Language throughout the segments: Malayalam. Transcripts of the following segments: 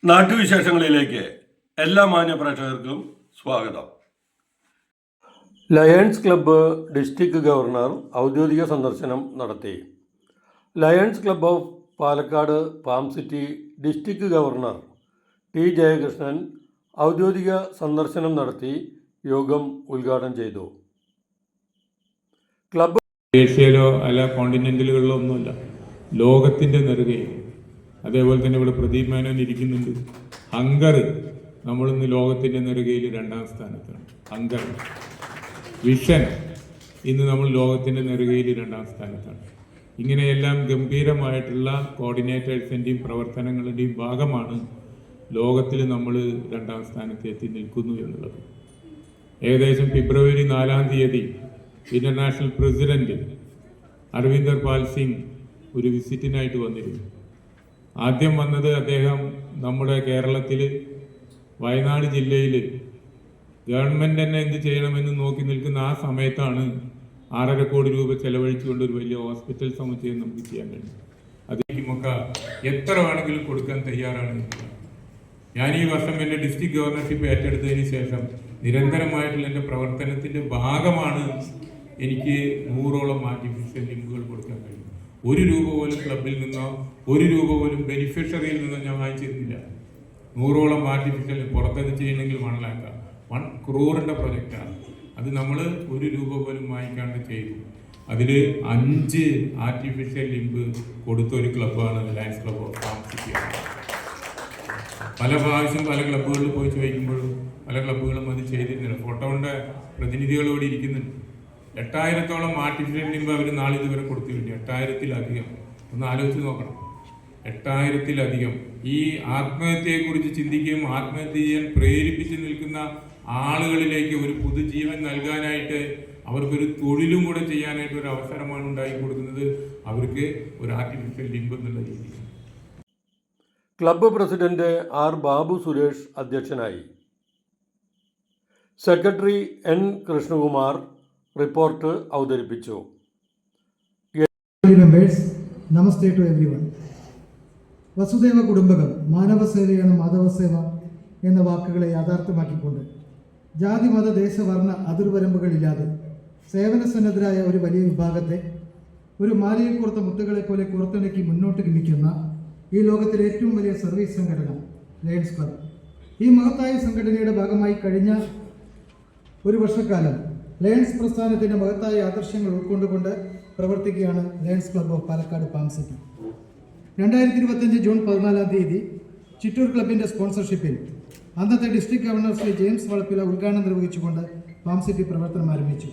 നാട്ടുവിശേഷങ്ങളിലേക്ക് എല്ലാ മാന്യപ്രേക്ഷകർക്കും സ്വാഗതം. ലയൺസ് ക്ലബ്ബ് ഡിസ്ട്രിക്ട് ഗവർണർ ഔദ്യോഗിക സന്ദർശനം നടത്തി. Lions club of Palakkad palm city district governor T Jayakrishnan ഔദ്യോഗിക സന്ദർശനം നടത്തി യോഗം ഉദ്ഘാടനം ചെയ്തു. ക്ലബ്ബ് ഏഷ്യയിലോ അല്ല കോണ്ടിനെന്റലുകളിലോ ഒന്നുമല്ല, ലോകത്തിൻ്റെ നെറുകയിൽ. അതേപോലെ തന്നെ ഇവിടെ പ്രദീപ് മേനോൻ ഇരിക്കുന്നുണ്ട്. ഹങ്കർ നമ്മളിന്ന് ലോകത്തിൻ്റെ നെറുകയിൽ 2ാം സ്ഥാനത്താണ്. ഹങ്കർ വിഷൻ ഇന്ന് നമ്മൾ ലോകത്തിൻ്റെ നെറുകയിൽ 2ാം സ്ഥാനത്താണ്. ഇങ്ങനെയെല്ലാം ഗംഭീരമായിട്ടുള്ള കോർഡിനേറ്റേഴ്സിൻ്റെയും പ്രവർത്തനങ്ങളുടെയും ഭാഗമാണ് ലോകത്തിൽ നമ്മൾ 2ാം സ്ഥാനത്ത് എത്തി നിൽക്കുന്നു എന്നുള്ളത്. ഏകദേശം ഫെബ്രുവരി 4-ാം തീയതി ഇന്റർനാഷണൽ പ്രസിഡന്റ് അരവിന്ദർ പാൽ സിംഗ് ഒരു വിസിറ്റിനായിട്ട് വന്നിരുന്നു. ആദ്യം വന്നത് അദ്ദേഹം നമ്മുടെ കേരളത്തിൽ വയനാട് ജില്ലയിൽ ഗവൺമെൻറ് തന്നെ എന്ത് ചെയ്യണമെന്ന് നോക്കി നിൽക്കുന്ന ആ സമയത്താണ് 6.5 കോടി രൂപ ചെലവഴിച്ചുകൊണ്ട് ഒരു വലിയ ഹോസ്പിറ്റൽ സമുച്ചയം നമുക്ക് ചെയ്യാൻ കഴിയും. അതിലേക്കുമൊക്കെ എത്ര വേണമെങ്കിലും കൊടുക്കാൻ തയ്യാറാണ്. ഞാൻ ഈ വർഷം എൻ്റെ ഡിസ്ട്രിക്ട് ഗവർണർഷിപ്പ് ഏറ്റെടുത്തതിന് ശേഷം നിരന്തരമായിട്ടുള്ള എൻ്റെ പ്രവർത്തനത്തിൻ്റെ ഭാഗമാണ് എനിക്ക് 100ഓളം ആർട്ടിഫിഷ്യൽ ലിംബുകൾ കൊടുക്കാൻ കഴിയും. 1 രൂപ പോലും ക്ലബിൽ നിന്നോ 1 രൂപ പോലും ബെനിഫിഷ്യറിയിൽ നിന്നോ ഞാൻ വാങ്ങിച്ചിരുന്നില്ല. 100ഓളം ആർട്ടിഫിഷ്യൽ പുറത്തത് ചെയ്യണമെങ്കിൽ 1 ലക്ഷം 1 crore പ്രൊജക്റ്റാണ്. അത് നമ്മൾ 1 രൂപ പോലും വാങ്ങിക്കാണ്ട് ചെയ്തു. അതിൽ 5 ആർട്ടിഫിഷ്യൽ ലിംബ് കൊടുത്ത ഒരു ക്ലബ്ബാണ് Lions club of Palm City. പല പ്രാവശ്യം പല ക്ലബ്ബുകളിൽ പോയി ചോദിക്കുമ്പോഴും പല ക്ലബ്ബുകളും അത് ചെയ്തിരുന്നില്ല. ഫോട്ടോയുടെ പ്രതിനിധികളോട് ഇരിക്കുന്നുണ്ട്. 8000ഓളം ആർട്ടിഫിഷ്യൽ ലിംബ് അവർ നാളിതുവരെ കൊടുത്തിട്ടുണ്ട്. 8000-ലധികം. ഒന്ന് ആലോചിച്ച് നോക്കണം. 8000-ലധികം. ഈ ആത്മഹത്യയെക്കുറിച്ച് ചിന്തിക്കുകയും ആത്മഹത്യ ചെയ്യാൻ പ്രേരിപ്പിച്ച് നിൽക്കുന്ന ആളുകളിലേക്ക് ഒരു പുതുജീവൻ നൽകാനായിട്ട് അവർക്കൊരു തൊഴിലും കൂടെ ചെയ്യാനായിട്ട് ഒരു അവസരമാണ് ഉണ്ടാക്കി കൊടുക്കുന്നത് അവർക്ക് ഒരു ആർട്ടിഫിഷ്യൽ ലിംബ് എന്നുള്ള രീതിയിൽ. Club president R Babu Suresh അധ്യക്ഷനായി. സെക്രട്ടറി എൻ കൃഷ്ണകുമാർ റിപ്പോർട്ട് അവതരിപ്പിച്ചു. നമസ്തേ ടു എവരിവൺ. വസുദേവ കുടുംബകം, മാനവ സേവയാണ് മാധവസേവ എന്ന വാക്കുകളെ യാഥാർത്ഥ്യമാക്കിക്കൊണ്ട് ജാതി മത ദേശ വർണ്ണ അതിർവരമ്പുകളില്ലാതെ സേവനസന്നദ്ധരായ ഒരു വലിയ വിഭാഗത്തെ ഒരു മാലയിൽ കോർത്ത മുത്തുകളെ പോലെ കോർത്തിണക്കി മുന്നോട്ട് ഗമിക്കുന്ന ഈ ലോകത്തിലെ ഏറ്റവും വലിയ സർവീസ് സംഘടന ലയൺസ് ക്ലബ്ബ്. ഈ മഹത്തായ സംഘടനയുടെ ഭാഗമായി കഴിഞ്ഞ ഒരു വർഷക്കാലം ലയൺസ് പ്രസ്ഥാനത്തിൻ്റെ മഹത്തായ ആദർശങ്ങൾ ഉൾക്കൊണ്ടുകൊണ്ട് പ്രവർത്തിക്കുകയാണ് lions club of Palakkad palm city. 2025 June 14-ാം തീയതി ചിറ്റൂർ ക്ലബിൻ്റെ സ്പോൺസർഷിപ്പിൽ അന്നത്തെ district governor Shri James Valappila ഉദ്ഘാടനം നിർവഹിച്ചുകൊണ്ട് പാം സിറ്റി പ്രവർത്തനം ആരംഭിച്ചു.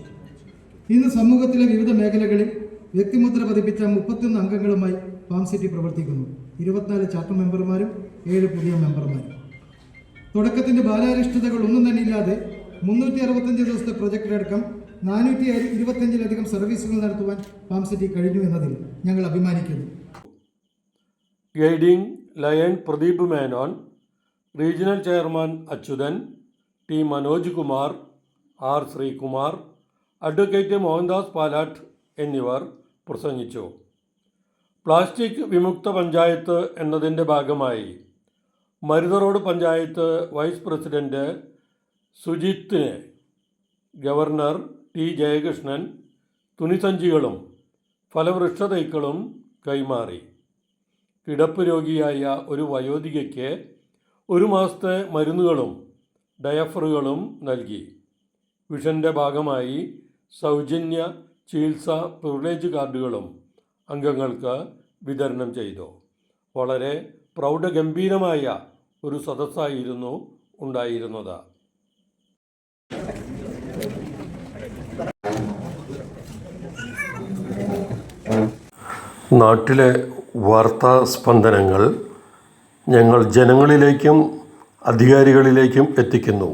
ഇന്ന് സമൂഹത്തിലെ വിവിധ മേഖലകളിൽ വ്യക്തിമുദ്ര പതിപ്പിച്ച 31 അംഗങ്ങളുമായി പാം സിറ്റി പ്രവർത്തിക്കുന്നു. 24 ചാർട്ടർ മെമ്പർമാരും 7 പുതിയ മെമ്പർമാരും. തുടക്കത്തിൻ്റെ ബാലാരിഷ്ടതകൾ ഒന്നും തന്നെ ഇല്ലാതെ 365 ദിവസത്തെ പ്രൊജക്റ്റിലടക്കം 425-ലധികം സർവീസുകൾ നടത്തുവാൻ പാം സിറ്റി കഴിഞ്ഞു എന്നതിൽ ഞങ്ങൾ അഭിമാനിക്കുന്നു. Guiding lion Pradeep Menon, regional chairman Achuthan, T Manoj Kumar, R Sreekumar, advocate Mohandas Palatt എന്നിവർ പ്രസംഗിച്ചു. പ്ലാസ്റ്റിക് വിമുക്ത പഞ്ചായത്ത് എന്നതിൻ്റെ ഭാഗമായി Marutharoad panchayat vice president സുജിത്തിന് ഗവർണർ ടി ജയകൃഷ്ണൻ തുണിസഞ്ചികളും ഫലവൃക്ഷ തൈക്കളും കൈമാറി. കിടപ്പ് രോഗിയായ ഒരു വയോധികയ്ക്ക് 1 മാസത്തെ മരുന്നുകളും ഡയഫറുകളും നൽകി. വിഷൻ്റെ ഭാഗമായി സൗജന്യ ചികിത്സ പ്രിവിലേജ് കാർഡുകളും അംഗങ്ങൾക്ക് വിതരണം ചെയ്തു. വളരെ പ്രൗഢഗംഭീരമായ ഒരു സദസ്സായിരുന്നു ഉണ്ടായിരുന്നത്. നാട്ടിലെ വാർത്താ സ്പന്ദനങ്ങൾ ഞങ്ങൾ ജനങ്ങളിലേക്കും അധികാരികളിലേക്കും എത്തിക്കുന്നു.